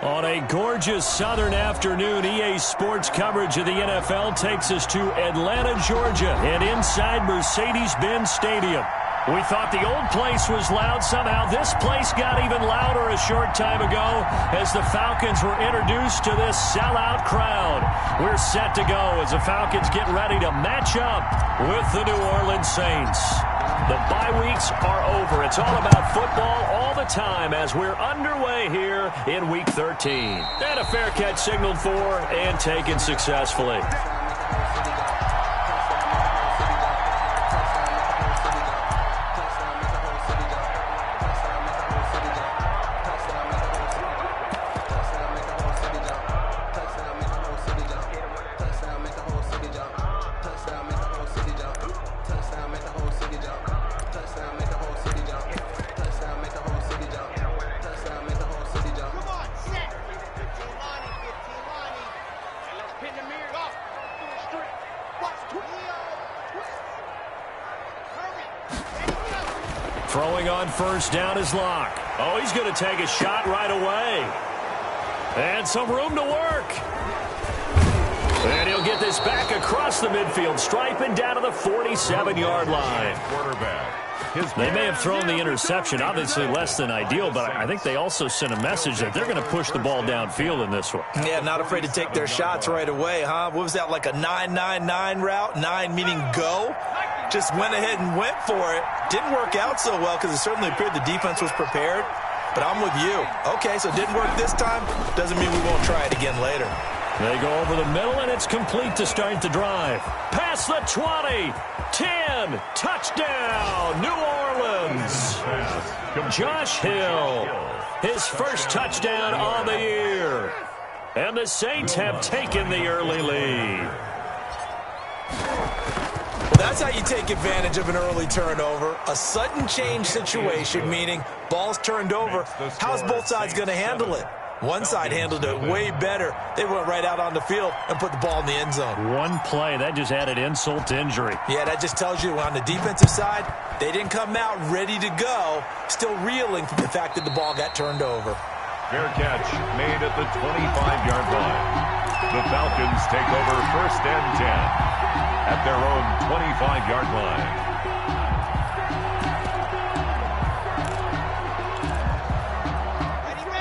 On a gorgeous southern afternoon, EA Sports coverage of the NFL takes us to Atlanta, Georgia, and inside Mercedes-Benz Stadium. We thought the old place was loud. Somehow this place got even louder a short time ago as the Falcons were introduced to this sellout crowd. We're set to go as the Falcons get ready to match up with the New Orleans Saints. The bye weeks are over. It's all about football all the time as we're underway here in Week 13. And a fair catch signaled for and taken successfully. Throwing on first down is Locke. Oh, he's going to take a shot right away. And some room to work. And he'll get this back across the midfield, striping down to the 47-yard line. They may have thrown the interception, obviously less than ideal, but I think they also sent a message that they're going to push the ball downfield in this one. Yeah, not afraid to take their shots right away, huh? What was that, like a 9-9-9 route? 9 meaning go? Just went ahead and went for it. Didn't work out so well because it certainly appeared the defense was prepared. But I'm with you. Okay, so it didn't work this time. Doesn't mean we won't try it again later. They go over the middle, and it's complete to start the drive. Past the 20, 10, touchdown, New Orleans. Josh Hill, his first touchdown on the year. And the Saints have taken the early lead. That's how you take advantage of an early turnover. A sudden change situation, meaning ball's turned over. How's both sides going to handle it? One side handled it way better. They went right out on the field and put the ball in the end zone. One play, that just added insult to injury. Yeah, that just tells you on the defensive side, they didn't come out ready to go, still reeling from the fact that the ball got turned over. Fair catch made at the 25-yard line. The Falcons take over first and 10 at their own 25-yard line.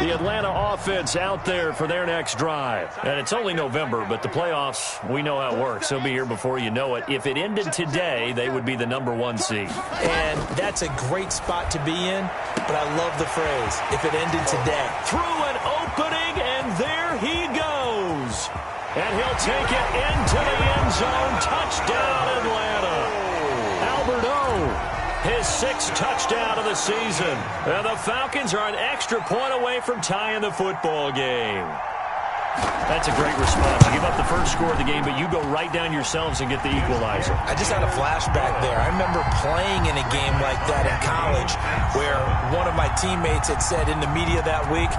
The Atlanta offense out there for their next drive. And it's only November, but the playoffs, we know how it works. They'll be here before you know it. If it ended today, they would be the #1 seed. And that's a great spot to be in, but I love the phrase, if it ended today. Through an opening, and there he goes. And he'll take it into the end zone. Touchdown, Atlanta. Albert O. His 6th touchdown of the season. And the Falcons are an extra point away from tying the football game. That's a great response. You give up the first score of the game, but you go right down yourselves and get the equalizer. I just had a flashback there. I remember playing in a game like that in college where one of my teammates had said in the media that week,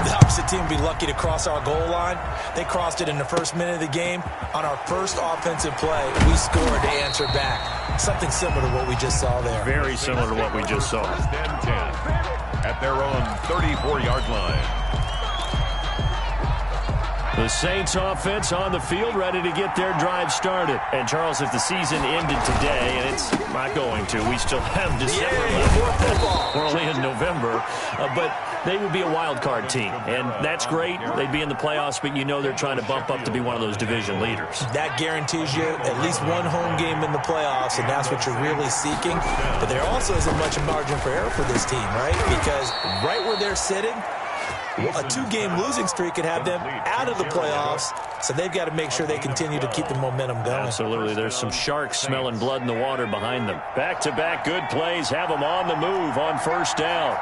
the opposite team would be lucky to cross our goal line. They crossed it in the first minute of the game. On our first offensive play, we scored to answer back. Something similar to what we just saw there. Very similar to what we just saw. First and 10 at their own 34-yard line. The Saints offense on the field, ready to get their drive started. And, Charles, if the season ended today, and it's not going to, we still have December left. We're only in November. But they would be a wild card team. And that's great. They'd be in the playoffs, but you know they're trying to bump up to be one of those division leaders. That guarantees you at least one home game in the playoffs, and that's what you're really seeking. But there also isn't much margin for error for this team, right? Because right where they're sitting, a 2-game losing streak could have them out of the playoffs, so they've got to make sure they continue to keep the momentum going. Absolutely. There's some sharks smelling blood in the water behind them. Back-to-back good plays have them on the move on first down.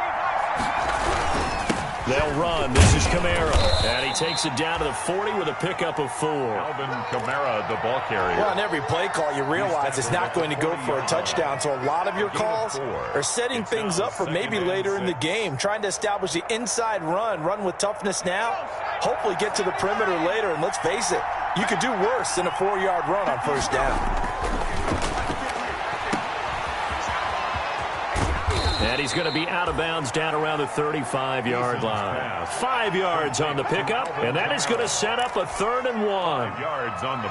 They'll run. This is Kamara. And he takes it down to the 40 with a pickup of 4. Alvin Kamara, the ball carrier. Well, on every play call, you realize it's not going to go for a touchdown. So a lot of your calls are setting things up for maybe later in the game, trying to establish the inside run with toughness now, hopefully get to the perimeter later. And let's face it, you could do worse than a 4-yard run on first down. And he's going to be out of bounds down around the 35-yard line. 5 yards on the pickup, and that is going to set up a 3rd and 1.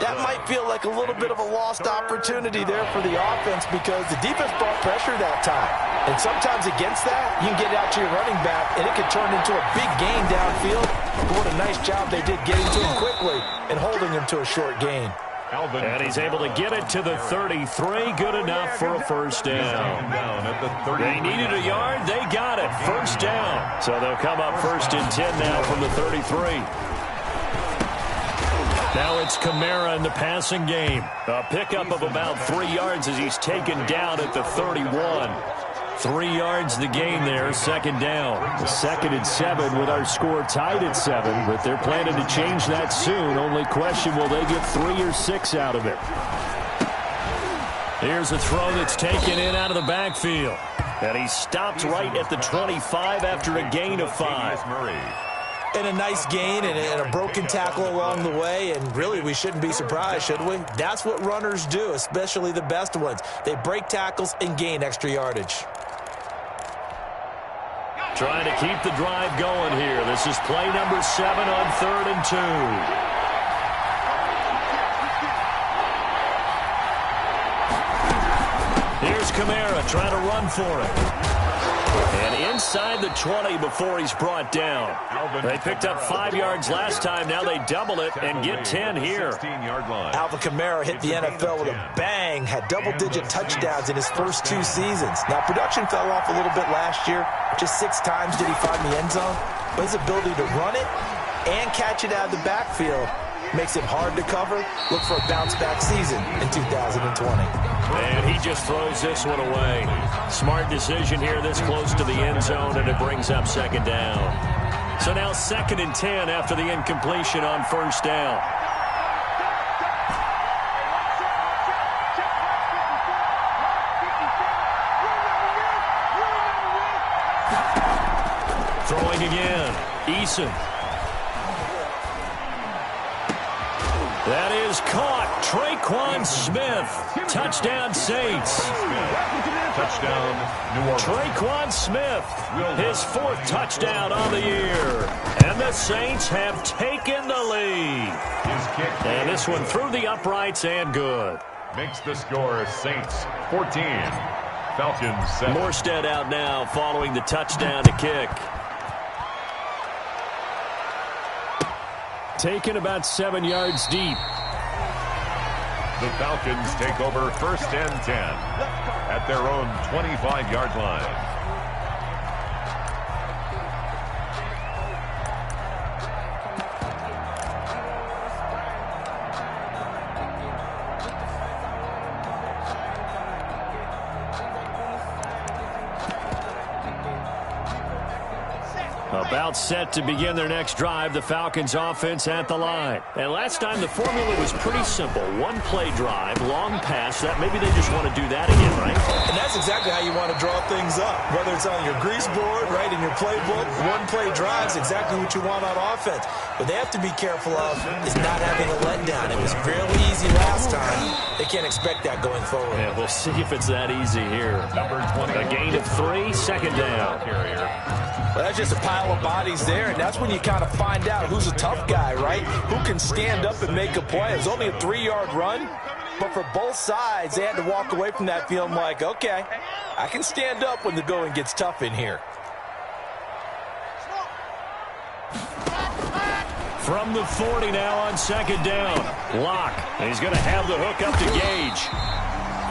That might feel like a little bit of a lost opportunity there for the offense because the defense brought pressure that time. And sometimes against that, you can get out to your running back, and it could turn into a big gain downfield. But what a nice job they did getting to him quickly and holding him to a short gain. And he's able to get it to the 33. Good enough for a 1st down. They needed a yard. They got it. 1st down. So they'll come up 1st and 10 now from the 33. Now it's Kamara in the passing game. A pickup of about 3 yards as he's taken down at the 31. 3 yards the gain there, 2nd down. 2nd and 7 with our score tied at 7, but they're planning to change that soon. Only question, will they get 3 or 6 out of it? Here's a throw that's taken in out of the backfield. And he stopped right at the 25 after a gain of 5. And a nice gain and a broken tackle along the way, and really we shouldn't be surprised, should we? That's what runners do, especially the best ones. They break tackles and gain extra yardage. Trying to keep the drive going here. This is play number 7 on 3rd and 2. Here's Kamara trying to run for it. And inside the 20 before he's brought down. They picked up 5 yards last time. Now they double it and get 10 here. Alvin Kamara hit the NFL with a bang. Had double-digit touchdowns in his first 2 seasons. Now, production fell off a little bit last year. Just 6 times did he find the end zone. But his ability to run it and catch it out of the backfield makes it hard to cover. Look for a bounce-back season in 2020. And he just throws this one away. Smart decision here this close to the end zone, and it brings up 2nd down. So now 2nd and 10 after the incompletion on 1st down. Throwing again. Eason. That is caught. Traquan Smith. Touchdown, Saints. Touchdown, New Orleans. Traquan Smith, his 4th touchdown on the year. And the Saints have taken the lead. And this one through the uprights and good. Makes the score Saints 14, Falcons 7. Morstead out now following the touchdown to kick. Taken about 7 yards deep. The Falcons take over 1st and 10 at their own 25-yard line. About set to begin their next drive, the Falcons offense at the line. And last time the formula was pretty simple. 1-play drive, long pass. That maybe they just want to do that again, right? And that's exactly how you want to draw things up. Whether it's on your grease board, right, in your playbook, 1-play drive is exactly what you want on offense. But they have to be careful of is not having a letdown. It was fairly easy last time. They can't expect that going forward. Yeah, we'll see if it's that easy here. Number 20. A gain of 3, 2nd down. Well, that's just a pile of bodies there, and that's when you kind of find out who's a tough guy, right? Who can stand up and make a play. It was only a 3-yard run, but for both sides, they had to walk away from that feeling like, okay, I can stand up when the going gets tough in here. From the 40 now on 2nd down. Locke. And he's going to have the hook up to Gage.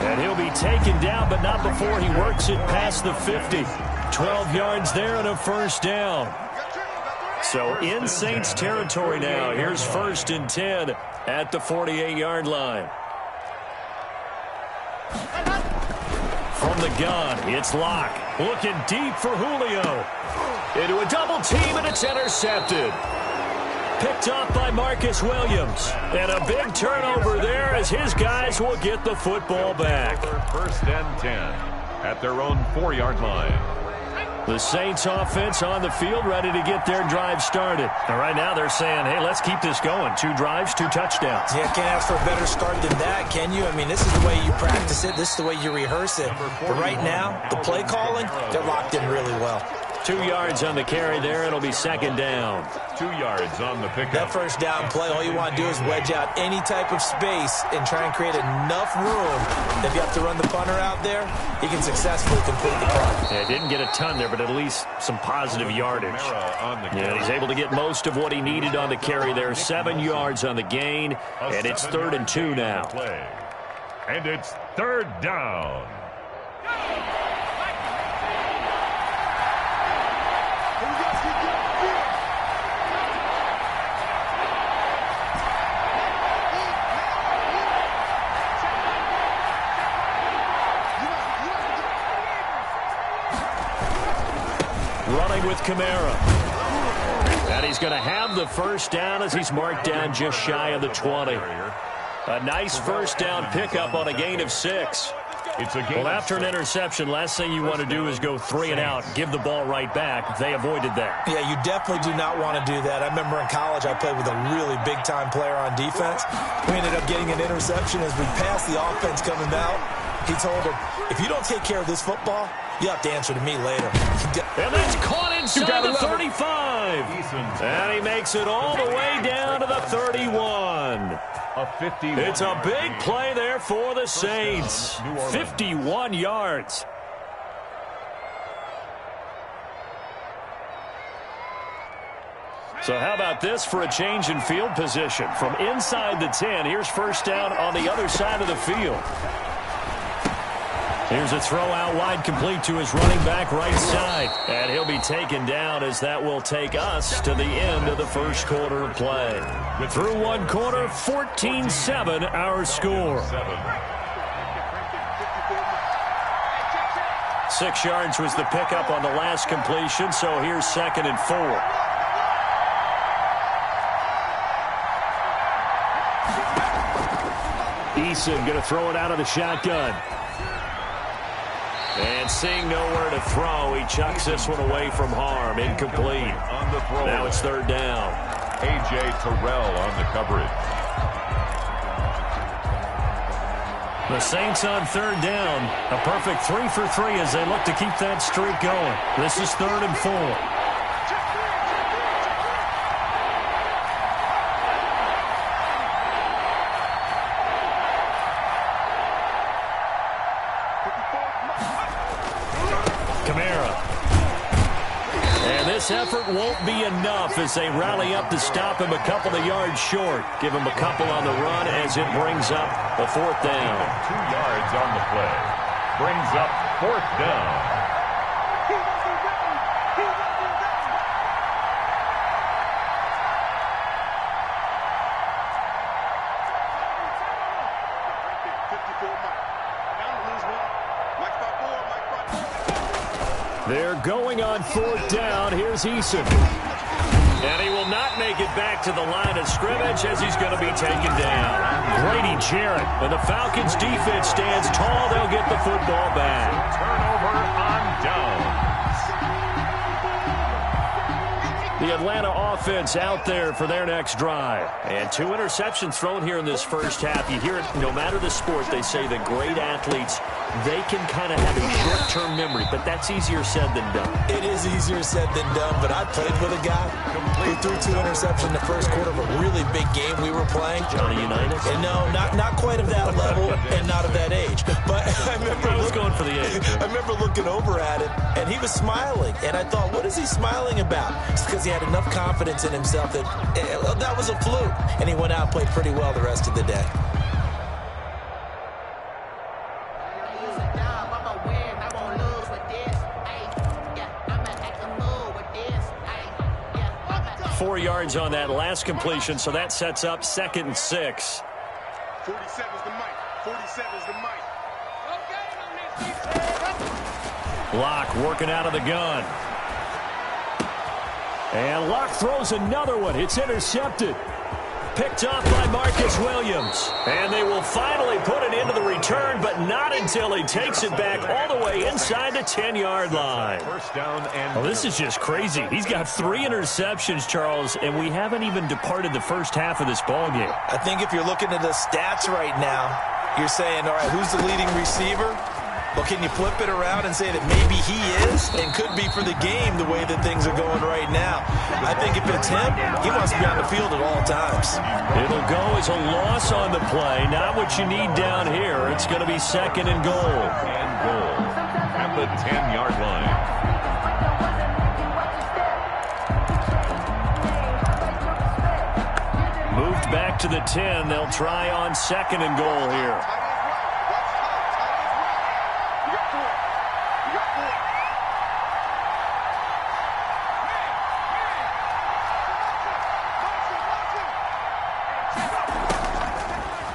And he'll be taken down, but not before he works it past the 50. 12 yards there and a 1st down. So in Saints territory now. Here's 1st and 10 at the 48-yard line. From the gun, it's Locke. Looking deep for Julio. Into a double team, and it's intercepted. Picked up by Marcus Williams. And a big turnover there as his guys will get the football back. 1st and 10 at their own 4-yard line. The Saints offense on the field, ready to get their drive started. And right now they're saying, hey, let's keep this going. 2 drives, 2 touchdowns. Yeah, can't ask for a better start than that, can you? I mean, this is the way you practice it. This is the way you rehearse it. But right now, the play calling, they're locked in really well. 2 yards on the carry there. It'll be second down. 2 yards on the pickup. That first down play, all you want to do is wedge out any type of space and try and create enough room. If you have to run the punter out there, he can successfully complete the punt. Yeah, didn't get a ton there, but at least some positive yardage. Yeah, he's able to get most of what he needed on the carry there. 7 yards on the gain, and it's 3rd and 2 now. And it's 3rd down. Running with Kamara. And he's going to have the first down as he's marked down just shy of the 20. A nice first down pickup on a gain of 6. Well, after an interception, last thing you want to do is go 3 and out, give the ball right back. They avoided that. Yeah, you definitely do not want to do that. I remember in college I played with a really big-time player on defense. We ended up getting an interception as we passed the offense coming out. He told him, if you don't take care of this football, you have to answer to me later. And that's caught inside the 35. And he makes it all the way down to the 31. It's a big play there for the Saints. 51 yards. So how about this for a change in field position? From inside the 10, here's first down on the other side of the field. Here's a throw out wide, complete to his running back right side. And he'll be taken down as that will take us to the end of the first quarter of play. Through one quarter, 14-7 our score. 6 yards was the pickup on the last completion, so here's 2nd and 4. Eason going to throw it out of the shotgun. And seeing nowhere to throw, he chucks this one away from harm. Incomplete. Now it's 3rd down. A.J. Terrell on the coverage. The Saints on 3rd down. A perfect 3 for 3 as they look to keep that streak going. This is 3rd and 4. Effort won't be enough as they rally up to stop him a couple of yards short. Give him a couple on the run as it brings up a 4th down. 2 yards on the play. Brings up 4th down. They're going on 4th down. Here's Eason. And he will not make it back to the line of scrimmage as he's going to be taken down. Grady Jarrett. And the Falcons defense stands tall. They'll get the football back. Turnover on downs. The Atlanta offense out there for their next drive. And 2 interceptions thrown here in this first half. You hear it, no matter the sport, they say that great athletes, they can kind of have a short-term memory, but that's easier said than done. It is easier said than done, but I played with a guy who threw 2 interceptions in the first quarter of a really big game we were playing. Johnny Unitas? And no, not quite of that level and not of that age. But I remember going for the age. I remember looking over at him, and he was smiling. And I thought, what is he smiling about? It's because he had enough confidence in himself that that was a fluke. And he went out and played pretty well the rest of the day. Four yards on that last completion, so that sets up 2nd and 6. 47's the mic. 47's the mic. Locke working out of the gun. And Locke throws another one. It's intercepted. picked off by Marcus Williams. And they will finally put it into the return, but not until he takes it back all the way inside the 10-yard line. First down and well, this is just crazy. He's got 3 interceptions, Charles, and we haven't even departed the first half of this ballgame. I think if you're looking at the stats right now, you're saying, all right, who's the leading receiver? Well, can you flip it around and say that maybe he is and could be for the game the way that things are going right now? I think if it's him, he wants to be on the field at all times. It'll go as a loss on the play. Not what you need down here. It's going to be second and goal. And goal at the 10-yard line. Moved back to the 10. They'll try on second and goal here.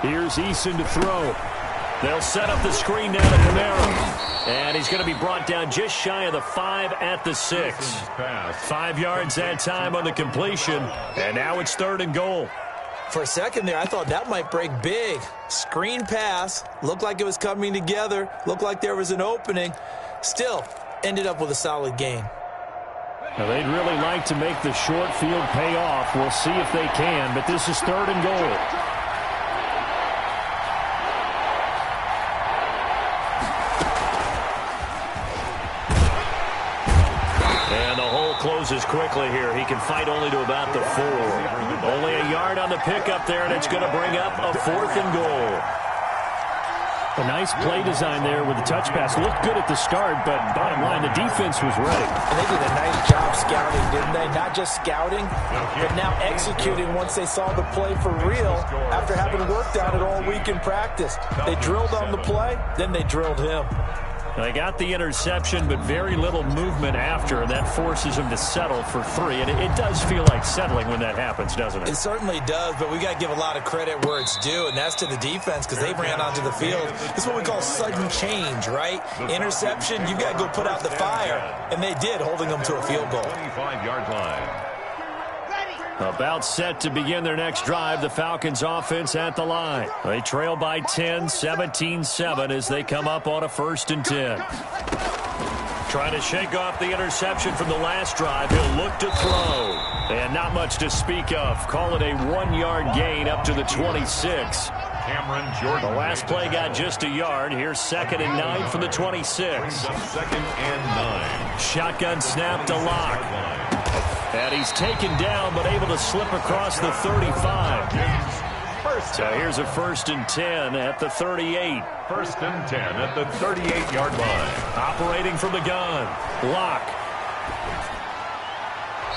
Here's Eason to throw. They'll set up the screen down to Kamara. And he's going to be brought down just shy of the 5 at the 6. 5 yards that time on the completion. And now it's third and goal. For a second there, I thought that might break big. Screen pass. Looked like it was coming together. Looked like there was an opening. Still, ended up with a solid gain. Now, they'd really like to make the short field pay off. We'll see if they can, but this is third and goal. Closes quickly here. He can fight only to about the 4. Only a yard on the pickup there, and it's going to bring up a 4th and goal. A nice play design there with the touch pass. Looked good at the start, but bottom line, the defense was ready. And they did a nice job scouting, didn't they? Not just scouting, but now executing once they saw the play for real after having worked on it all week in practice. They drilled on the play, then they drilled him. They got the interception, but very little movement after, and that forces them to settle for 3. And it does feel like settling when that happens, doesn't it? It certainly does, but we got to give a lot of credit where it's due, and that's to the defense because they ran onto the field. This is what we call sudden change, right? Interception, you got to go put out the fire, and they did, holding them to a field goal. 25-yard line. About set to begin their next drive, the Falcons offense at the line. They trail by 10, 17-7 as they come up on a 1st and 10. Trying to shake off the interception from the last drive. He'll look to throw. And not much to speak of. Call it a 1-yard gain up to the 26. Cameron Jordan. The last play got just a yard. Here's 2nd and 9 from the 26. 2nd and 9. Shotgun snap to Locke. And he's taken down, but able to slip across the 35. So here's a 1st and 10 at the 38. 1st and 10 at the 38-yard line. Operating from the gun. Locke.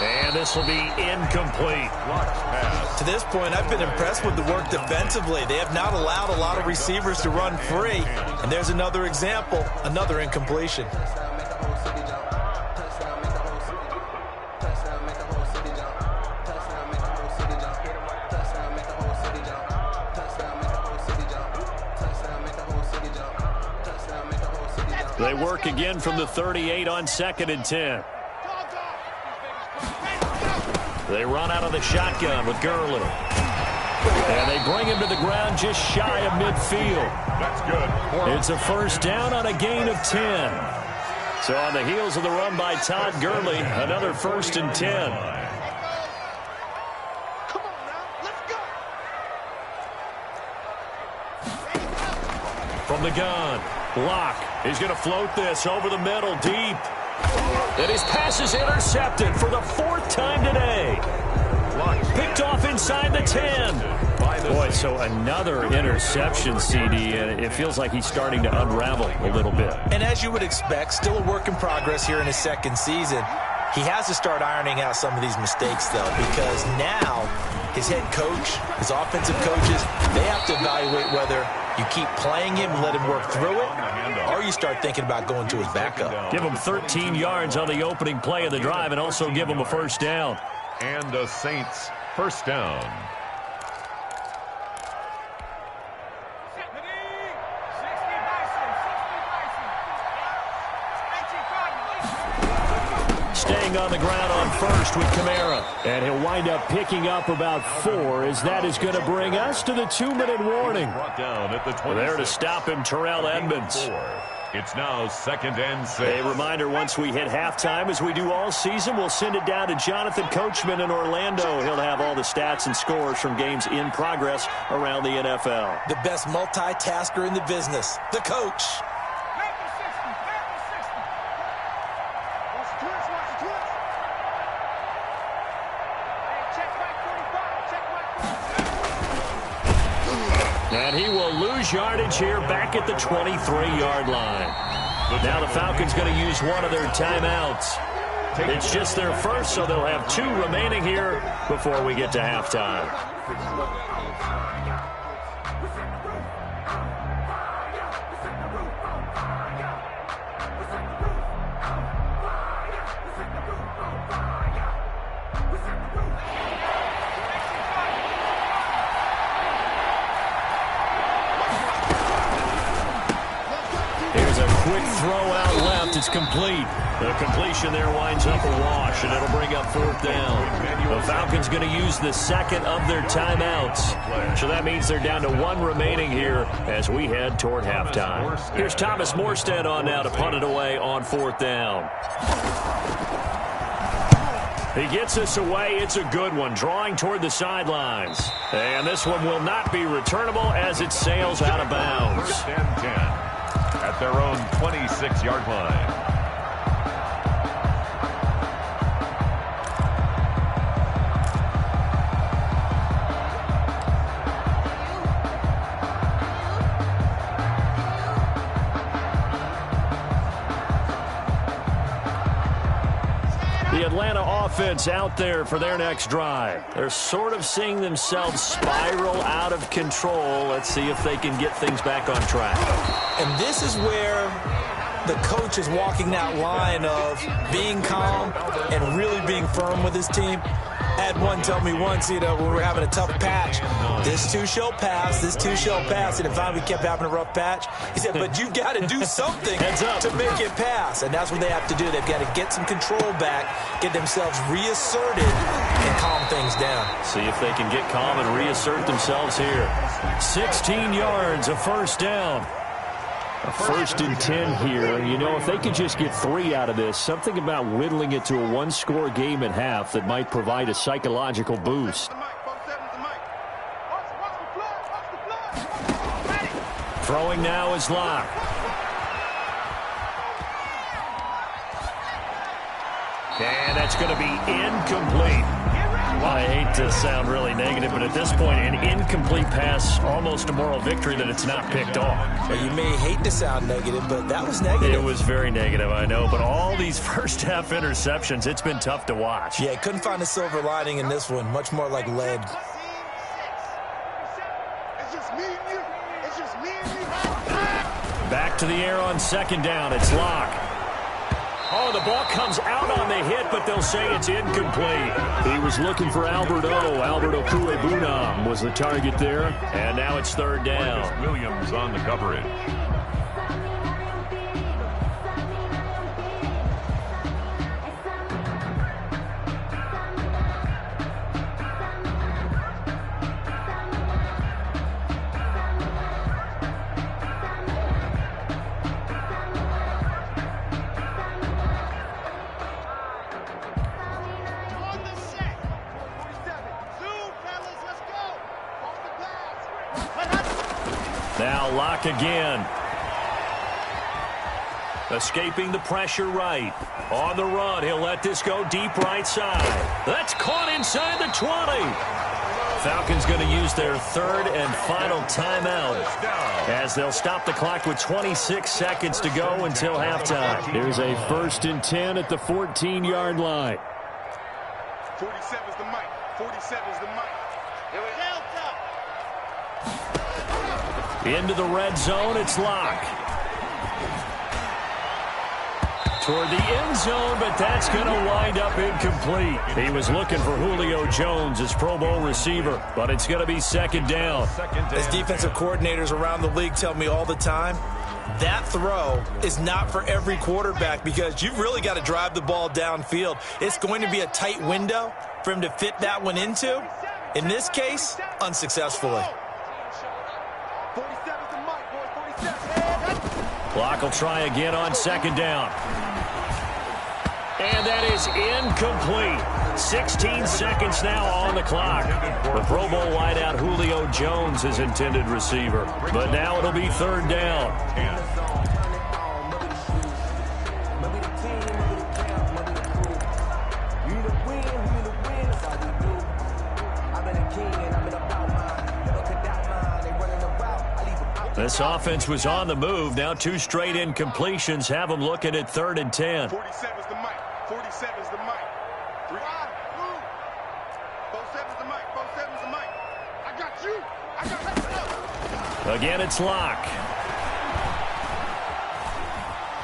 And this will be incomplete. Locke's pass. To this point, I've been impressed with the work defensively. They have not allowed a lot of receivers to run free. And there's another example, another incompletion. They work again from the 38 on 2nd and 10. They run out of the shotgun with Gurley. And they bring him to the ground just shy of midfield. That's good. It's a 1st down on a gain of 10. So on the heels of the run by Todd Gurley, another 1st and 10. Come on now, let's go. From the gun, Locke is going to float this over the middle deep. And his pass is intercepted for the 4th time today. Picked off inside the 10. Boy, so another interception, CD, and it feels like he's starting to unravel a little bit. And as you would expect, still a work in progress here in his 2nd season. He has to start ironing out some of these mistakes, though, because now his head coach, his offensive coaches, they have to evaluate whether you keep playing him and let him work through it, or you start thinking about going to his backup. Give him 13 yards on the opening play of the drive and also give him a 1st down. And the Saints 1st down. staying on the ground on first with Kamara. And he'll wind up picking up about 4, as that is going to bring us to the 2-minute warning. There to stop him, Terrell Edmonds. It's now 2nd and 6. A reminder, once we hit halftime, as we do all season, we'll send it down to Jonathan Coachman in Orlando. He'll have all the stats and scores from games in progress around the NFL. The best multitasker in the business, the coach. And he will lose yardage here back at the 23-yard line. Now the Falcons going to use one of their timeouts. It's just their first, so they'll have 2 remaining here before we get to halftime. Quick throw out left. It's complete. The completion there winds up a wash, and it'll bring up 4th down. The Falcons going to use the 2nd of their timeouts. So that means they're down to 1 remaining here as we head toward halftime. Here's Thomas Morstead on now to punt it away on 4th down. He gets us away. It's a good one, drawing toward the sidelines. And this one will not be returnable as it sails out of bounds. 10 at their own 26-yard line. The Atlanta offense out there for their next drive. They're sort of seeing themselves spiral out of control. Let's see if they can get things back on track. And this is where the coach is walking that line of being calm and really being firm with his team. I had one tell me once, when we were having a tough patch, this too shall pass, this too shall pass. And finally we kept having a rough patch. He said, but you've got to do something to make it pass. And that's what they have to do. They've got to get some control back, get themselves reasserted, and calm things down. See if they can get calm and reassert themselves here. 16 yards, a 1st down. A 1st and 10 here. You know, if they could just get 3 out of this, something about whittling it to a 1-score game at half that might provide a psychological boost. Throwing now is Locke. And that's going to be incomplete. I hate to sound really negative, but at this point, an incomplete pass, almost a moral victory that it's not picked off. Well, you may hate to sound negative, but that was negative. It was very negative, I know, but all these first-half interceptions, it's been tough to watch. Yeah, couldn't find a silver lining in this one, much more like lead. Back to the air on 2nd down, it's Locke. Oh, the ball comes out on the hit, but they'll say it's incomplete. He was looking for Alberto. Alberto Cuebuna was the target there. And now it's 3rd down. Williams on the coverage. Now Locke again. Escaping the pressure right. On the run, he'll let this go deep right side. That's caught inside the 20. Falcons going to use their 3rd and final timeout as they'll stop the clock with 26 seconds to go until halftime. Here's a 1st and 10 at the 14-yard line. 47's the mic. 47's the mic. Here we go. Into the red zone, it's Locke. Toward the end zone, but that's going to wind up incomplete. He was looking for Julio Jones, his Pro Bowl receiver, but it's going to be 2nd down. As defensive coordinators around the league tell me all the time, that throw is not for every quarterback because you've really got to drive the ball downfield. It's going to be a tight window for him to fit that one into. In this case, unsuccessfully. Clock will try again on second down. And that is incomplete. 16 seconds now on the clock. The Pro Bowl wideout Julio Jones is intended receiver. But now it'll be third down. This offense was on the move. Now 2 straight incompletions have them looking at 3rd and 10. 47's the mic. 47's the mic. 47's the mic. 47's the mic. I got you. I got you. Again, it's Locke.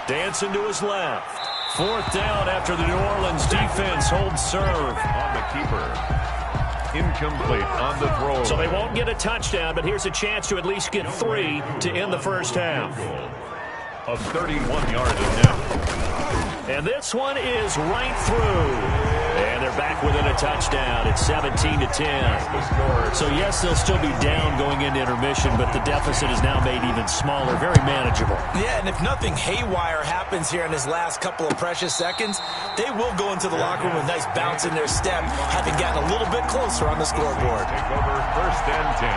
Dancing to his left. 4th down after the New Orleans defense holds serve. On the keeper. Incomplete on the throw. So they won't get a touchdown, but here's a chance to at least get 3 to end the first half. A 31-yard attempt. And this one is right through. And they're back within a touchdown. It's 17-10. So yes, they'll still be down going into intermission, but the deficit is now made even smaller, very manageable. Yeah, and if nothing haywire happens here in his last couple of precious seconds, they will go into the locker room with a nice bounce in their step, having gotten a little bit closer on the scoreboard. Take over 1st and 10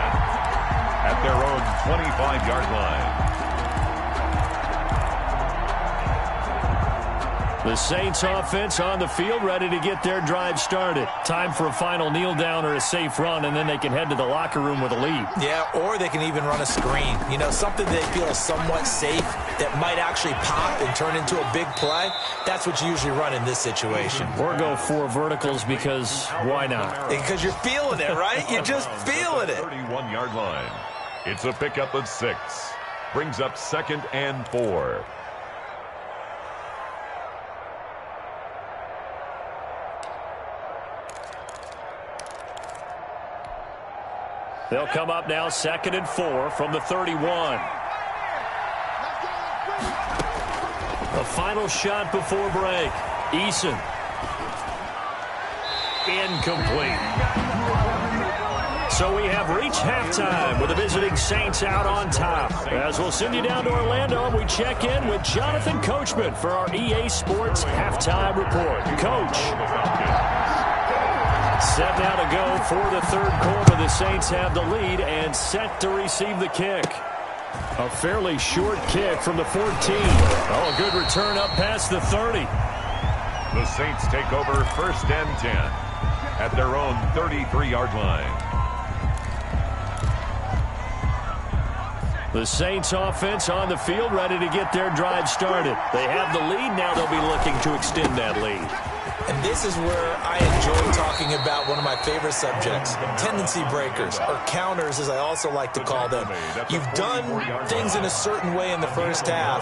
at their own 25-yard line. The Saints offense on the field, ready to get their drive started. Time for a final kneel down or a safe run, and then they can head to the locker room with a lead. Yeah, or they can even run a screen. You know, something they feel is somewhat safe that might actually pop and turn into a big play. That's what you usually run in this situation. Or go 4 verticals because why not? Because you're feeling it, right? You're just feeling it. 31-yard line. It's a pickup of 6. Brings up 2nd and 4. They'll come up now 2nd and 4 from the 31. The final shot before break. Eason. Incomplete. So we have reached halftime with the visiting Saints out on top. As we'll send you down to Orlando, we check in with Jonathan Coachman for our EA Sports Halftime Report. Coach. Set now to go for the 3rd quarter. The Saints have the lead and set to receive the kick. A fairly short kick from the 14. Oh, a good return up past the 30. The Saints take over 1st and 10 at their own 33-yard line. The Saints offense on the field, ready to get their drive started. They have the lead. Now they'll be looking to extend that lead. And this is where I enjoy talking about one of my favorite subjects, tendency breakers, or counters as I also like to call them. You've done things in a certain way in the first half,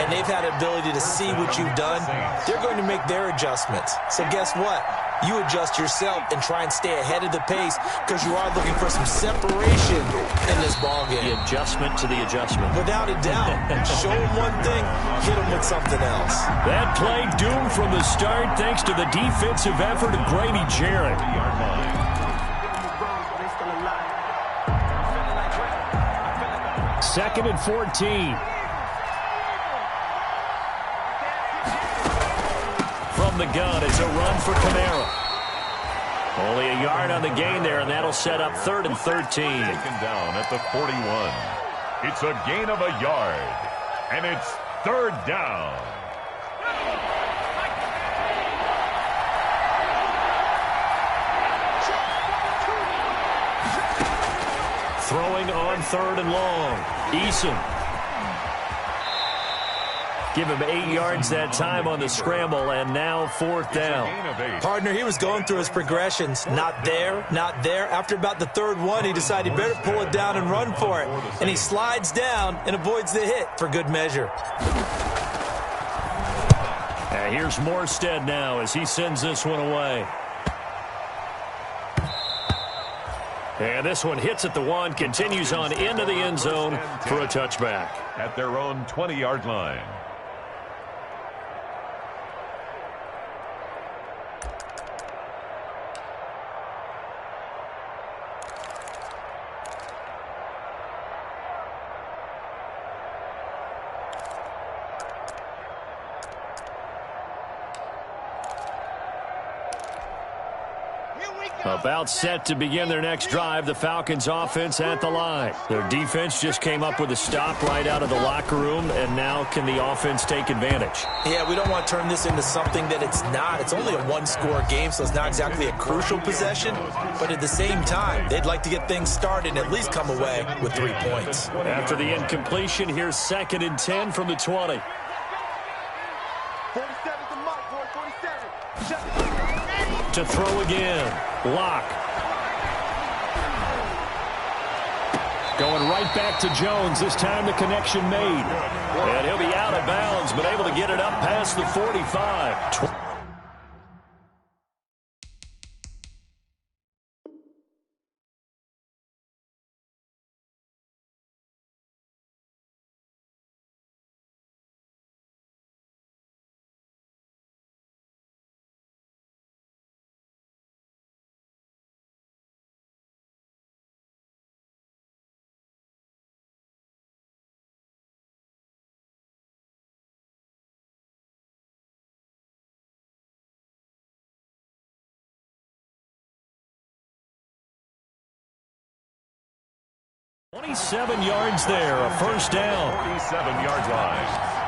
and they've had the ability to see what you've done. They're going to make their adjustments. So guess what? You adjust yourself and try and stay ahead of the pace because you are looking for some separation in this ballgame. The adjustment to the adjustment. Without a doubt. Show them one thing, hit them with something else. That play doomed from the start thanks to the defensive effort of Grady Jarrett. 2nd and 14. From the gun, it's a run for Kamara. Only a yard on the gain there, and that'll set up 3rd and 13. Taken down at the 41. It's a gain of a yard, and it's 3rd down. Throwing on 3rd and long. Eason. Give him 8 yards that time on the scramble, and now 4th down. Partner, he was going through his progressions. Not there, not there. After about the 3rd one, he decided he better pull it down and run for it. And he slides down and avoids the hit for good measure. Here's Morstead now as he sends this one away. And this one hits at the 1, continues on into the end zone for a touchback. At their own 20-yard line. About set to begin their next drive, the Falcons offense at the line. Their defense just came up with a stop right out of the locker room, and now can the offense take advantage? Yeah, we don't want to turn this into something that it's not. It's only a one-score game, so it's not exactly a crucial possession. But at the same time, they'd like to get things started and at least come away with 3 points. After the incompletion, here's 2nd and 10 from the 20. 47's the mark, boy, 47. To throw again. Lock. Going right back to Jones. This time the connection made. And he'll be out of bounds, but able to get it up past the 45. .27 yards there, a first down. 47-yard line.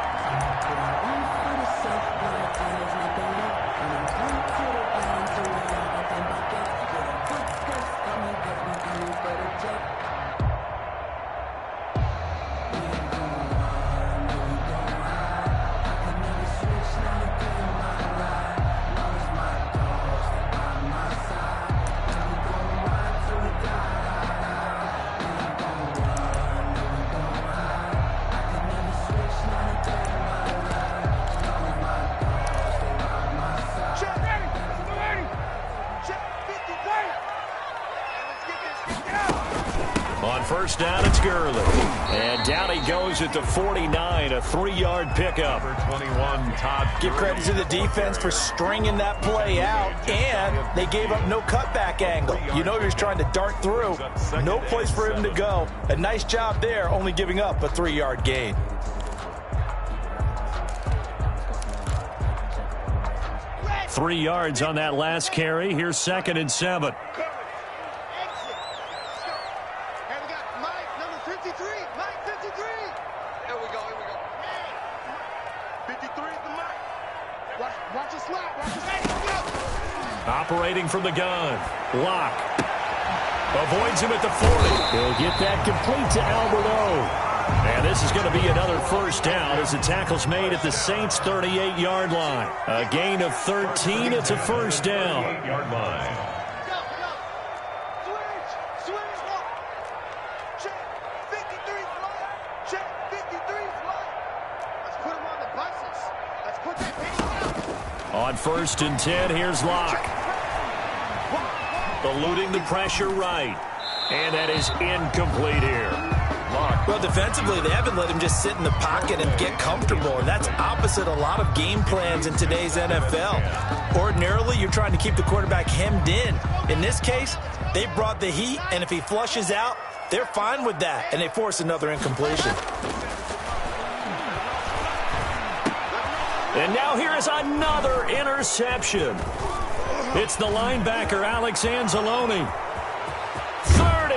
First down, it's Gurley. And down he goes at the 49, a 3-yard pickup. Number 21, Todd. Give credit to the defense for stringing that play out, and they gave up no cutback angle. You know he was trying to dart through. No place for him to go. A nice job there, only giving up a 3-yard gain. Three yards on that last carry. Here's 2nd and 7. Operating from the gun. Lock. Avoids him at the 40. He'll get that complete to Alberto. And this is going to be another first down as the tackle's made at the Saints' 38-yard line. A gain of 13. It's a first down. 8-yard line. On 1st and 10, here's Locke. Eluding the pressure right. And that is incomplete here. Well, defensively, they haven't let him just sit in the pocket and get comfortable, and that's opposite a lot of game plans in today's NFL. Ordinarily, you're trying to keep the quarterback hemmed in. In this case, they brought the heat, and if he flushes out, they're fine with that, and they force another incompletion. And now here is another interception. It's the linebacker, Alex Anzalone. 30.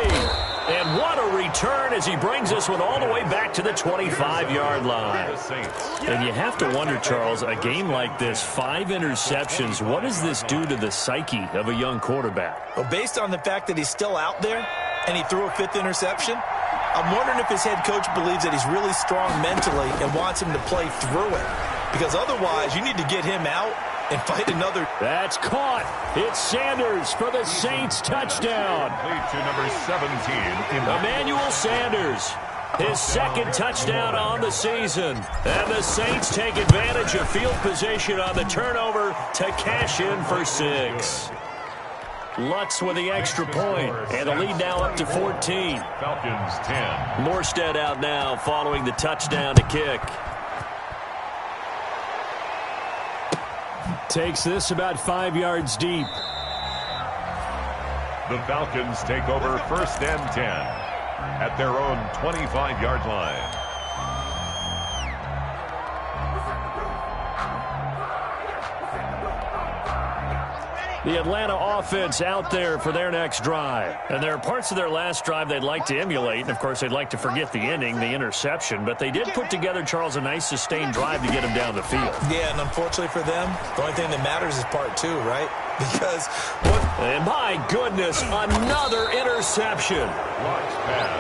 And what a return as he brings this one all the way back to the 25-yard line. And you have to wonder, Charles, a game like this, 5 interceptions, what does this do to the psyche of a young quarterback? Well, based on the fact that he's still out there and he threw a 5th interception, I'm wondering if his head coach believes that he's really strong mentally and wants him to play through it. Because otherwise, you need to get him out and fight another. That's caught. It's Sanders for the Saints touchdown. Lead to number 17. Emmanuel Sanders. His 2nd touchdown on the season. And the Saints take advantage of field position on the turnover to cash in for 6. Lutz with the extra point, and the lead now up to 14. Falcons 10. Morstead out now following the touchdown to kick. Takes this about 5 yards deep. The Falcons take over 1st and 10 at their own 25-yard line. The Atlanta offense out there for their next drive. And there are parts of their last drive they'd like to emulate. And, of course, they'd like to forget the ending, the interception. But they did put together, Charles, a nice sustained drive to get them down the field. Yeah, and unfortunately for them, the only thing that matters is part 2, right? Because And my goodness, another interception.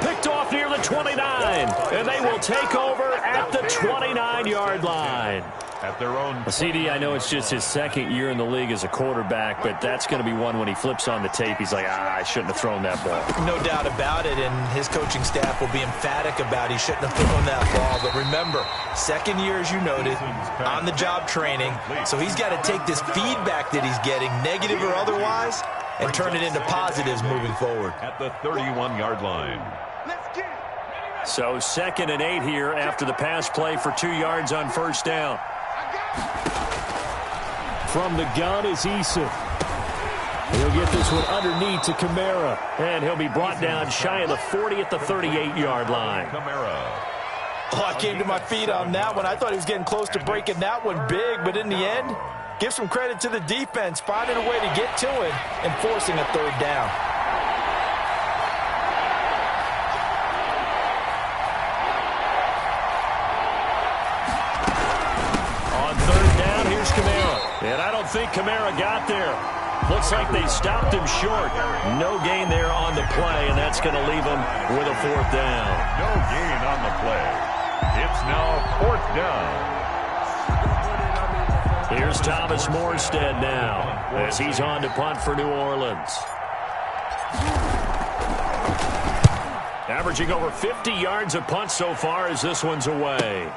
Picked off near the 29. And they will take over at the 29-yard line. At their own. CD, I know it's just his second year in the league as a quarterback, but that's going to be one when he flips on the tape. He's like, I shouldn't have thrown that ball. No doubt about it, and his coaching staff will be emphatic about he shouldn't have thrown that ball. But remember, second year, as you noted, on-the-job training. So he's got to take this feedback that he's getting, negative or otherwise, and turn it into positives moving forward. At the 31-yard line. So 2nd and 8 here after the pass play for 2 yards on 1st down. From the gun is Eason. He'll get this one underneath to Kamara. And he'll be brought down shy of the 40 at the 38-yard line. Kamara. Oh, I came to my feet on that one. I thought he was getting close to breaking that one big, but in the end, give some credit to the defense, finding a way to get to it and forcing a 3rd down. And I don't think Kamara got there. Looks like they stopped him short. No gain there on the play, and that's going to leave him with a 4th down. No gain on the play. It's now 4th down. Here's Thomas Morstead now as he's on to punt for New Orleans. Averaging over 50 yards a punt so far as this one's away.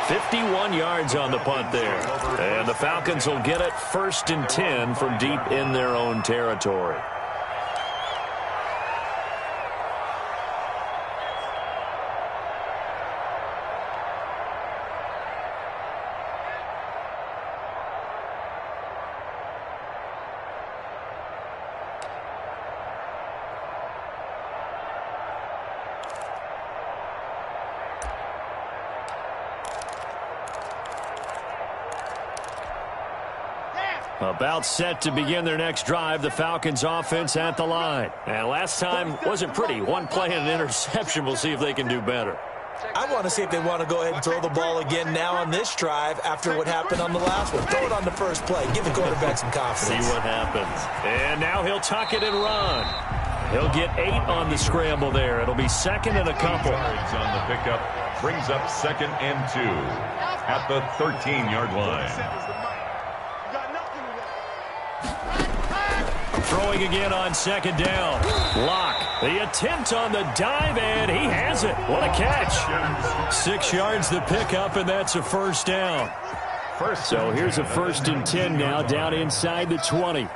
51 yards on the punt there. And the Falcons will get it 1st and 10 from deep in their own territory. About set to begin their next drive, the Falcons offense at the line. And last time wasn't pretty. One play and an interception. We'll see if they can do better. I want to see if they want to go ahead and throw the ball again now on this drive after what happened on the last one. Throw it on the first play. Give the quarterback some confidence. See what happens. And now he'll tuck it and run. He'll get 8 on the scramble there. It'll be 2nd and a couple. Yards on the pickup brings up 2nd and 2 at the 13-yard line. Throwing again on 2nd down. Lock. The attempt on the dive, and he has it. What a catch. 6 yards the pickup, and that's a 1st down. So here's a 1st and 10 now down inside the 20.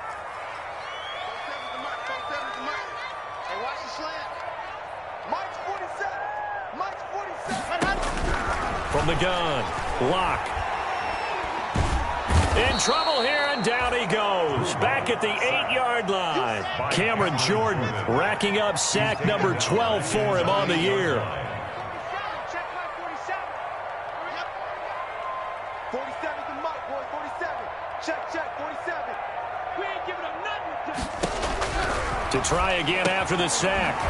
From the gun. Lock. In trouble here, and down he goes. Back at the 8-yard line. Cameron Jordan racking up sack number 12 for him on the year. 47 the mic, boy, 47. Check, 47. We ain't giving up nothing. To try again after the sack.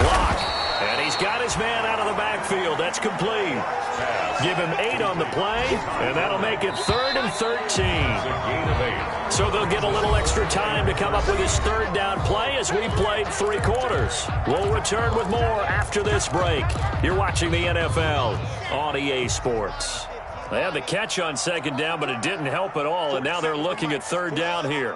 Lock. And he's got his man out of the backfield. That's complete. Give him 8 on the play, and that'll make it 3rd and 13. So they'll get a little extra time to come up with his 3rd down play as we played 3 quarters. We'll return with more after this break. You're watching the NFL on EA Sports. They had the catch on 2nd down, but it didn't help at all, and now they're looking at 3rd down here.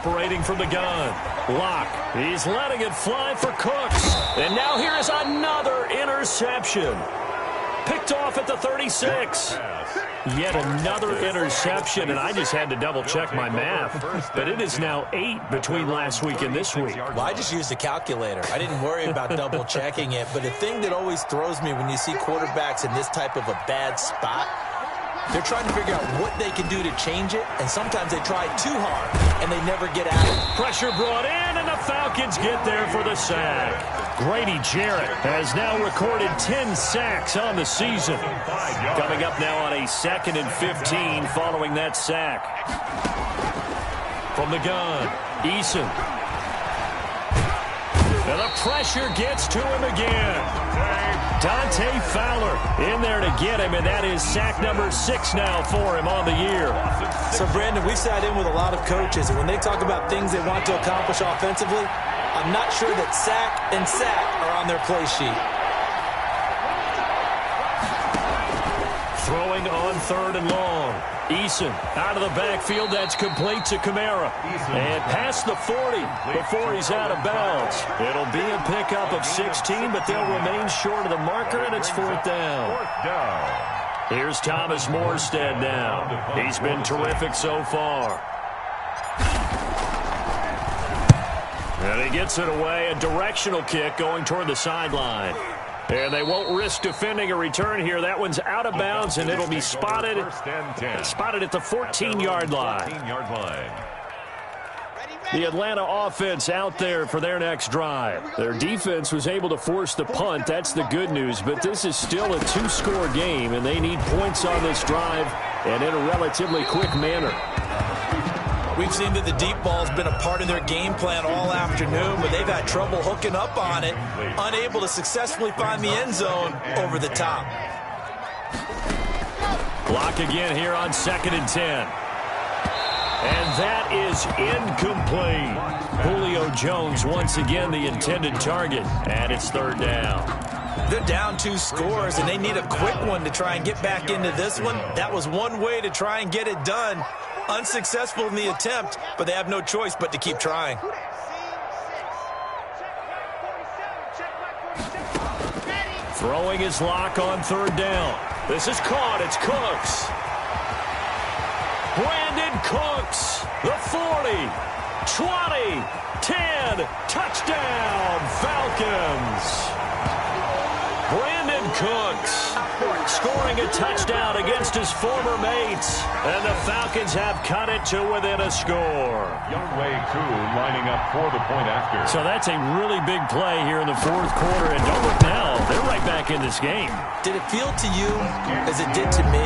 Operating from the gun. Locke. He's letting it fly for Cooks. And now here is another interception. Picked off at the 36. Yet another interception, and I just had to double-check my math. But it is now 8 between last week and this week. Well, I just used a calculator. I didn't worry about double-checking it. But the thing that always throws me when you see quarterbacks in this type of a bad spot, they're trying to figure out what they can do to change it, and sometimes they try too hard, and they never get out of it. Pressure brought in, and the Falcons get there for the sack. Grady Jarrett has now recorded 10 sacks on the season. Coming up now on a 2nd and 15 following that sack. From the gun, Eason. And the pressure gets to him again. Dante Fowler in there to get him, and that is sack number 6 now for him on the year. So, Brandon, we sat in with a lot of coaches, and when they talk about things they want to accomplish offensively, I'm not sure that sack and sack are on their play sheet. Throwing on 3rd and long. Eason out of the backfield. That's complete to Kamara. And past the 40 before he's out of bounds. It'll be a pickup of 16, but they'll remain short of the marker, and it's 4th down. Here's Thomas Morstead now. He's been terrific so far. And he gets it away. A directional kick going toward the sideline. And they won't risk defending a return here. That one's out of bounds, and it'll be spotted at the 14-yard line. The Atlanta offense out there for their next drive. Their defense was able to force the punt. That's the good news. But this is still a 2-score game, and they need points on this drive and in a relatively quick manner. We've seen that the deep ball's been a part of their game plan all afternoon, but they've had trouble hooking up on it, unable to successfully find the end zone over the top. Block again here on 2nd and 10. And that is incomplete. Julio Jones once again the intended target, and it's 3rd down. They're down 2 scores, and they need a quick one to try and get back into this one. That was one way to try and get it done. Unsuccessful in the attempt, but they have no choice but to keep trying. Throwing his Lock on 3rd down. This is caught. It's Cooks. Brandon Cooks. The 40, 20, 10. Touchdown, Falcons. Brandon Cooks scoring a touchdown against his former mates. And the Falcons have cut it to within a score. Youngway Koo lining up for the point after. So that's a really big play here in the 4th quarter. And don't look now, they're right back in this game. Did it feel to you, as it did to me,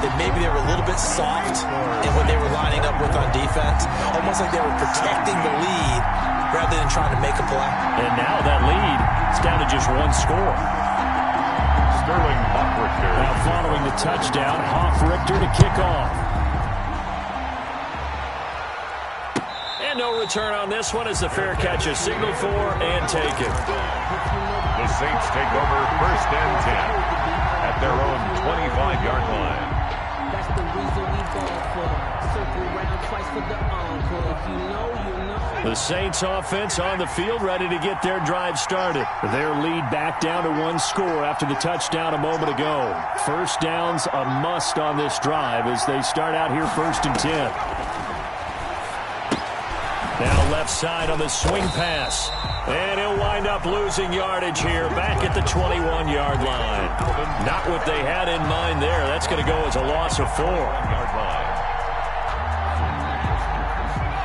that maybe they were a little bit soft in what they were lining up with on defense? Almost like they were protecting the lead rather than trying to make a play. And now that lead is down to just 1 score. Sterling Hoff-Richter. Now following the touchdown, Hoff-Richter to kick off. And no return on this one as the fair catch is signaled for and taken. The Saints take over 1st and 10 at their own 25-yard line. That's the reason we go for circle round twice for the encore. If you know, you know. The Saints offense on the field ready to get their drive started. Their lead back down to 1 score after the touchdown a moment ago. 1st down's a must on this drive as they start out here 1st and 10. Now left side on the swing pass. And he'll wind up losing yardage here back at the 21-yard line. Not what they had in mind there. That's going to go as a loss of 4.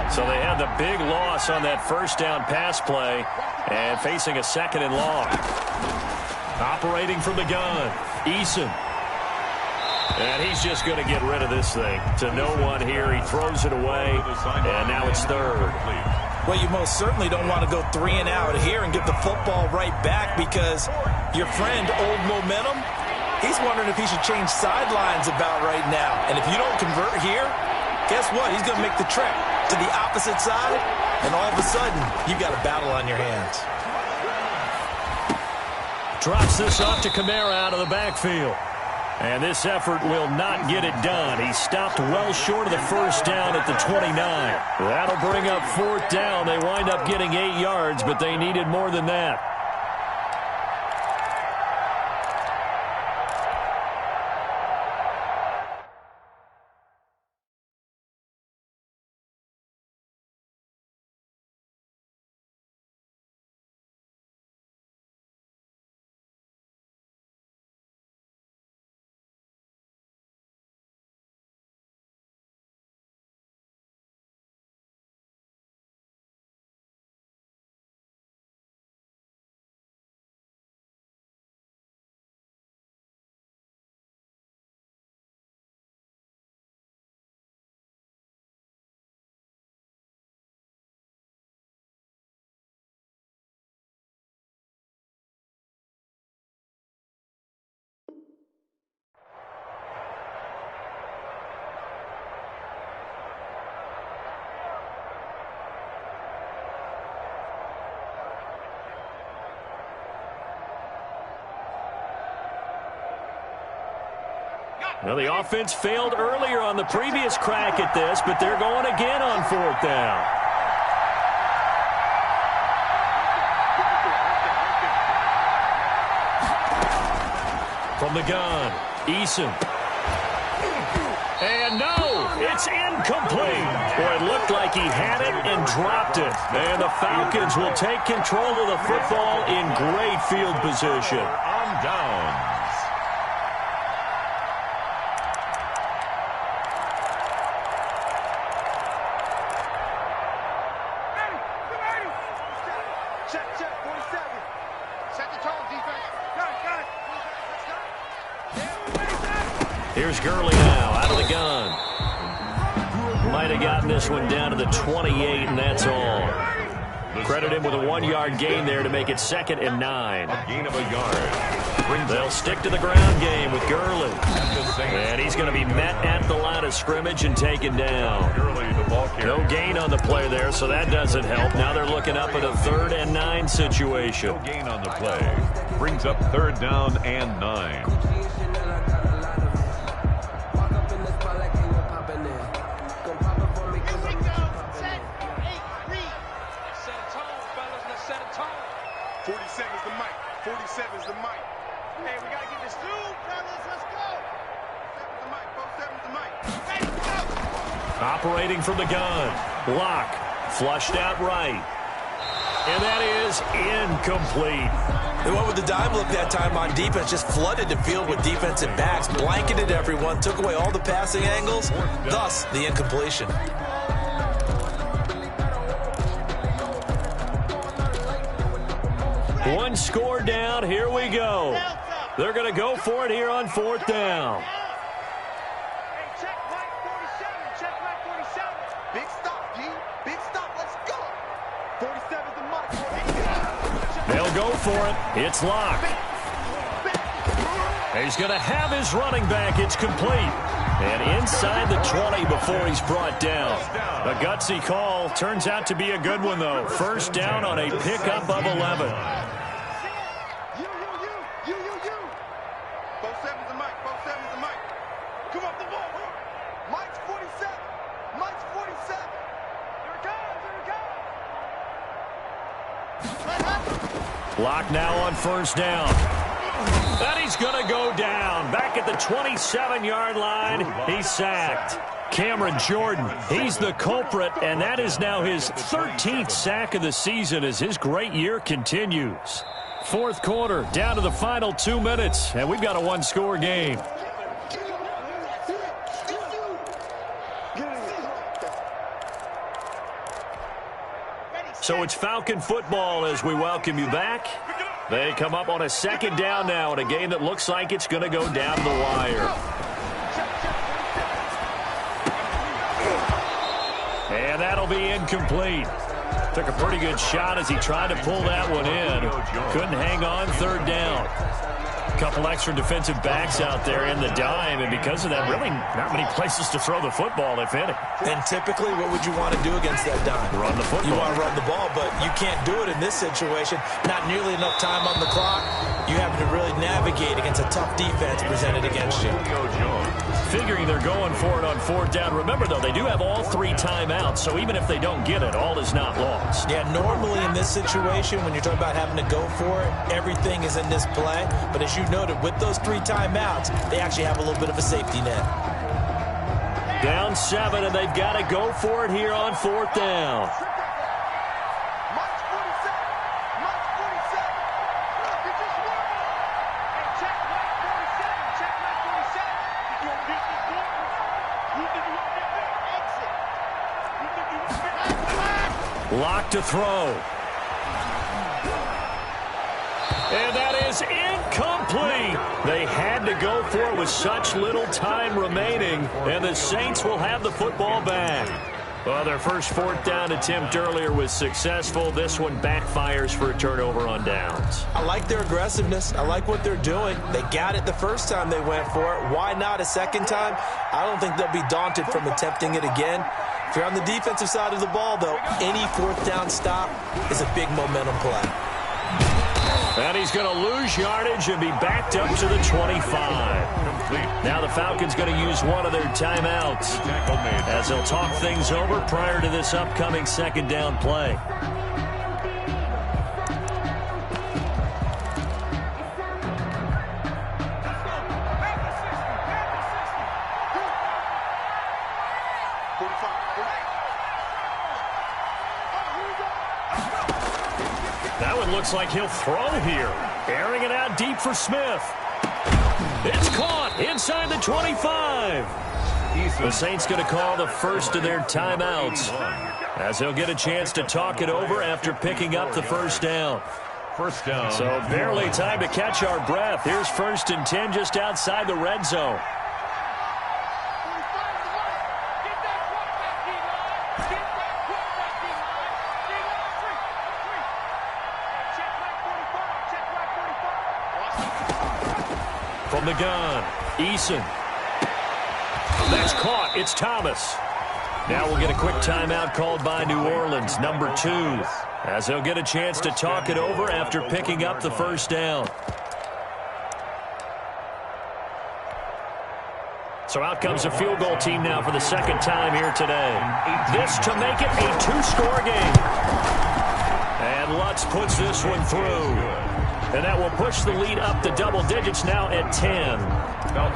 So they had the big loss on that 1st down pass play and facing a 2nd and long. Operating from the gun, Eason. And he's just going to get rid of this thing. To no one here. He throws it away, and now it's 3rd. Well, you most certainly don't want to go 3 and out here and get the football right back because your friend, Old Momentum, he's wondering if he should change sidelines about right now. And if you don't convert here, guess what? He's going to make the trek to the opposite side, and all of a sudden, you've got a battle on your hands. Drops this off to Kamara out of the backfield. And this effort will not get it done. He stopped well short of the first down at the 29. That'll bring up fourth down. They wind up getting 8 yards, but they needed more than that. Well, the offense failed earlier on the previous crack at this, but they're going again on fourth down. From the gun, Eason. And no, it's incomplete. Boy, it looked like he had it and dropped it. And the Falcons will take control of the football in great field position. On downs. Here's Gurley now, out of the gun. Might have gotten this one down to the 28, and that's all. Credit him with a 1-yard gain there to make it 2nd and 9. A gain of a yard. They'll stick to the ground game with Gurley. And he's going to be met at the line of scrimmage and taken down. No gain on the play there, so that doesn't help. Now they're looking up at a 3rd and 9 situation. No gain on the play. Brings up 3rd down and 9. Operating from the gun. Block. Flushed out right. And that is incomplete. They went with the dime look that time on defense. Just flooded the field with defensive backs. Blanketed everyone. Took away all the passing angles. Thus, the incompletion. One score down. Here we go. They're going to go for it here on 4th down. They'll go for it. It's locked. He's going to have his running back. It's complete. And inside the 20 before he's brought down. A gutsy call. Turns out to be a good one, though. First down on a pickup of 11. Block now on first down. And he's going to go down. Back at the 27-yard line, he's sacked. Cameron Jordan, he's the culprit, and that is now his 13th sack of the season as his great year continues. 4th quarter, down to the final 2 minutes, and we've got a 1-score game. So it's Falcon football as we welcome you back. They come up on a 2nd down now in a game that looks like it's going to go down the wire. And that'll be incomplete. Took a pretty good shot as he tried to pull that one in. Couldn't hang on 3rd down. couple extra defensive backs out there in the dime, and because of that, really not many places to throw the football, if any. And typically, what would you want to do against that dime? Run the football. You want to run the ball, but you can't do it in this situation. Not nearly enough time on the clock. You have to really navigate against a tough defense presented against you. Figuring they're going for it on fourth down. Remember, though, they do have all 3 timeouts, so even if they don't get it, all is not lost. Yeah, normally in this situation, when you're talking about having to go for it, everything is in this play. But as you noted, with those 3 timeouts, they actually have a little bit of a safety net. Down 7, and they've got to go for it here on fourth down. Lock to throw. And that is incomplete. They had to go for it with such little time remaining, and the Saints will have the football back. Well, their first fourth down attempt earlier was successful. This one backfires for a turnover on downs. I like their aggressiveness. I like what they're doing. They got it the first time they went for it. Why not a second time? I don't think they'll be daunted from attempting it again. If you're on the defensive side of the ball, though, any fourth down stop is a big momentum play. And he's going to lose yardage and be backed up to the 25. Now the Falcons going to use one of their timeouts as they'll talk things over prior to this upcoming second down play. That one looks like he'll throw here. Airing it out deep for Smith. It's caught inside the 25. The Saints going to call the first of their timeouts as they'll get a chance to talk it over after picking up the first down. First down. So barely time to catch our breath. Here's 1st and 10 just outside the red zone. From the gun, Eason. That's caught. It's Thomas. Now we'll get a quick timeout called by New Orleans, number 2, as they'll get a chance to talk it over after picking up the first down. So out comes a field goal team now for the second time here today. This to make it a 2-score game. And Lutz puts this one through. And that will push the lead up to double digits now at 10.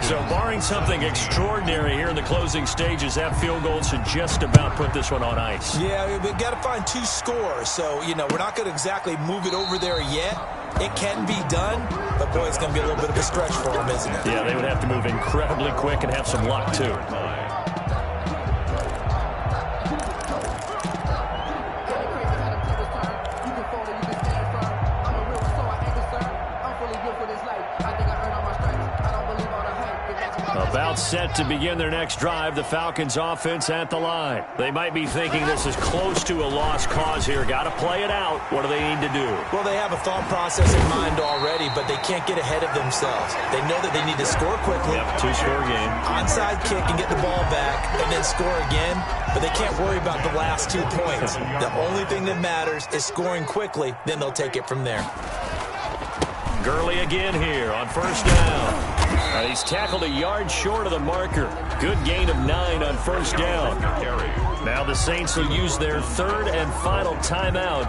So barring something extraordinary here in the closing stages, that field goal should just about put this one on ice. Yeah, we've got to find 2 scores. So, you know, we're not going to exactly move it over there yet. It can be done, but, boy, it's going to be a little bit of a stretch for them, isn't it? Yeah, they would have to move incredibly quick and have some luck, too. About set to begin their next drive, the Falcons offense at the line. They might be thinking this is close to a lost cause here. Got to play it out. What do they need to do? Well, they have a thought process in mind already, but they can't get ahead of themselves. They know that they need to score quickly. Yep, 2-score game. Onside kick and get the ball back and then score again, but they can't worry about the last 2 points. The only thing that matters is scoring quickly, then they'll take it from there. Gurley again here on first down. He's tackled a yard short of the marker. Good gain of 9 on first down. Now the Saints will use their 3rd and final timeout.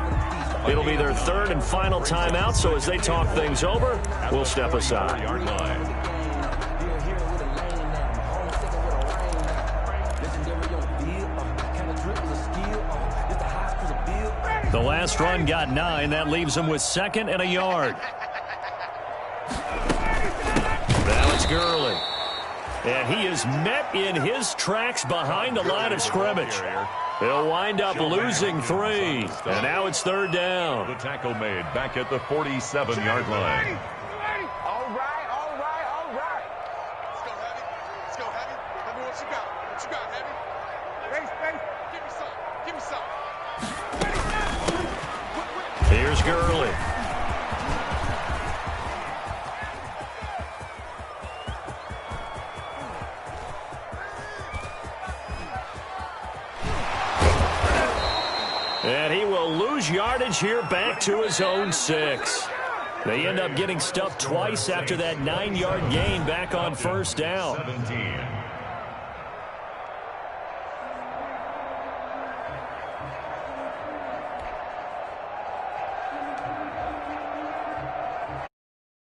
It'll be their 3rd and final timeout, so as they talk things over, we'll step aside. The last run got 9. That leaves them with 2nd and a yard. Now it's Gurley. And he is met in his tracks behind the line of scrimmage. They'll wind up losing 3. And now it's 3rd down. The tackle made back at the 47-yard line. All right. Let's go, Heavy. Let's go, Heavy. Let me know what you got. What you got, Heavy? Space. Give me some. Here's Gurley. advantage here, back to his own 6. They end up getting stuffed twice after that 9-yard gain back on first down. 17.